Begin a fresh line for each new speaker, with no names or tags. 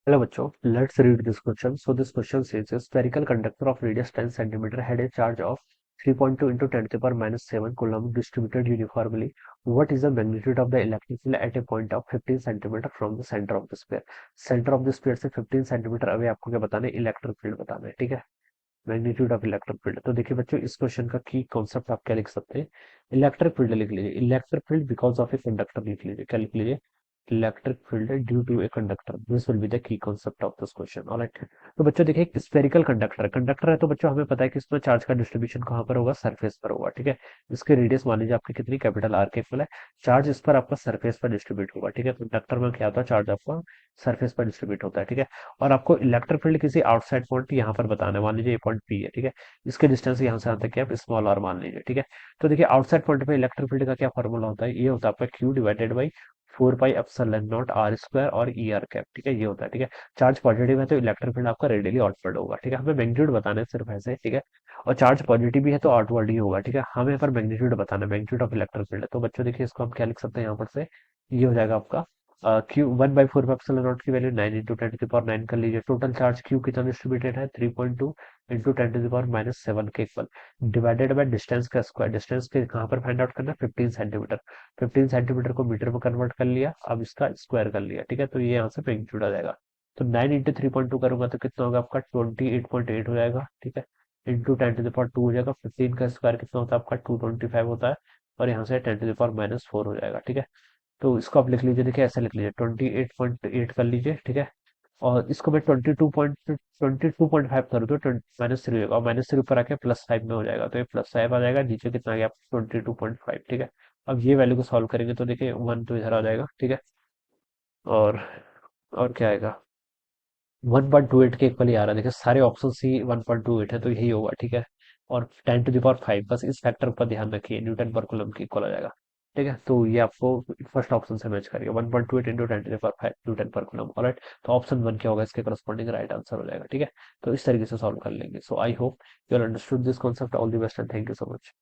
Hello bachcho, let's read this question. So this question says a spherical conductor of radius 10 centimeter had a charge of 3.2 into 10 to the power minus 7 coulomb distributed uniformly. What is the magnitude of the electric field at a point of 15 centimeter from the center of the sphere? Center of the sphere से 15 centimetre away आपको क्या बताना है? Electric field बताना है, ठीक है। Magnitude of electric field. तो देखिए बच्चों, इस क्वेश्चन का की कॉन्सेप्ट आप क्या लिख सकते हैं? इलेक्ट्रिक फील्ड लिख लीजिए, electric field because of a conductor लिख लीजिए। क्या लिख लीजिए? Electric field due to a conductor. This will be the key concept of this question. Alright. तो बच्चों देखिए, एक स्फेरिकल कंडक्टर कंडक्टर है, तो बच्चों हमें पता है कि इसमें चार्ज का डिस्ट्रीब्यूशन कहाँ पर होगा? सरफेस पर होगा, ठीक है। इसके रेडियस मान लीजिए आपकी कितनी, कैपिटल आर के इक्वल है। चार्ज इस पर आपका सरफेस पर डिस्ट्रीब्यूट होगा, ठीक है। कंडक्टर में क्या होता है? चार्ज आपका सरफेस पर डिस्ट्रीब्यूट होता है, ठीक है। और आपको इलेक्ट्रिक फील्ड किसी आउटसाइड पॉइंट यहाँ पर बताना है, मान लीजिए ये पॉइंट पी है, ठीक है। इसके डिस्टेंस यहाँ से यहाँ तक क्या आप स्मॉल आर मान लीजिए, ठीक है। तो देखिए, आउटसाइड पॉइंट पे इलेक्ट्रिक फील्ड का क्या फॉर्मूला होता है? ये होता है आपका Q divided by 4 pi epsilon naught R square और ई आर कैप, ठीक है। ये होता है, ठीक है। चार्ज पॉजिटिव है तो इलेक्ट्रिक फील्ड आपका रेडियली आउटवर्ड होगा, ठीक है। हमें मैग्नीट्यूड बताना है सिर्फ ऐसे, ठीक है। और चार्ज पॉजिटिव भी है तो आउटवर्ड ही होगा, ठीक है। हमें यहाँ पर मैग्नीट्यूड बताना है, मैग्नीट्यूड ऑफ इलेक्ट्रिक फील्ड। तो बच्चों देखिए, इसको हम क्या लिख सकते हैं यहाँ पर से? ये हो जाएगा आपका क्यू 1/4 की value 9 into 10 to the power 9 कर लीजिए। टोटल चार्ज क्यू कितना डिस्ट्रीब्यूटेड है? 3.2 इंटू 10 to the power -7 के इक्वल, डिवाइडेड बाय डिस्टेंस का स्क्वायर। डिस्टेंस के कहाँ पर फाइंड आउट करना है? 15 सेंटीमीटर। 15 सेंटीमीटर को मीटर में कन्वर्ट कर लिया, अब इसका स्क्वायर कर लिया, ठीक है। तो ये यहाँ से मैग्नीट्यूड आ जाएगा। तो 9 इंटू 3.2 करूंगा तो कितना होगा आपका? 28.8 हो जाएगा, ठीक है। इंटू 10 to the power 2 हो जाएगा। 15 का स्क्वायर कितना होता है आपका? 225 होता है। और यहाँ से 10 to the power -4 हो जाएगा, ठीक है। तो इसको आप लिख लीजिए, देखिए ऐसे लिख लीजिए, 28.8 कर लीजिए, ठीक है। और इसको मैं 22.5 करूँ तो -3 होगा, और -3 ऊपर आके +5 में हो जाएगा, तो ये +5 आ जाएगा। नीचे कितना आ गया? 22.5, ठीक है। अब ये वैल्यू को सॉल्व करेंगे तो देखिए 1 तो इधर आ जाएगा, ठीक है। और और क्या आएगा? 1.28 के इक्वल ही आ रहा है, देखिए सारे ऑप्शन सी 1.28 है तो यही होगा, ठीक है। और 10 to the power 5, बस इस फैक्टर पर ध्यान रखिए, न्यूटन पर कूलम की इक्वल आ जाएगा, ठीक है। तो ये आपको फर्स्ट ऑप्शन से मैच करिए, 1.28 into 10 to the power 5 Newton पर कूलम। ऑलराइट। तो ऑप्शन 1 क्या होगा? इसके करस्पॉन्डिंग राइट आंसर हो जाएगा, ठीक है। तो इस तरीके से सॉल्व कर लेंगे। So I hope you understood this concept. All the best and thank you so much.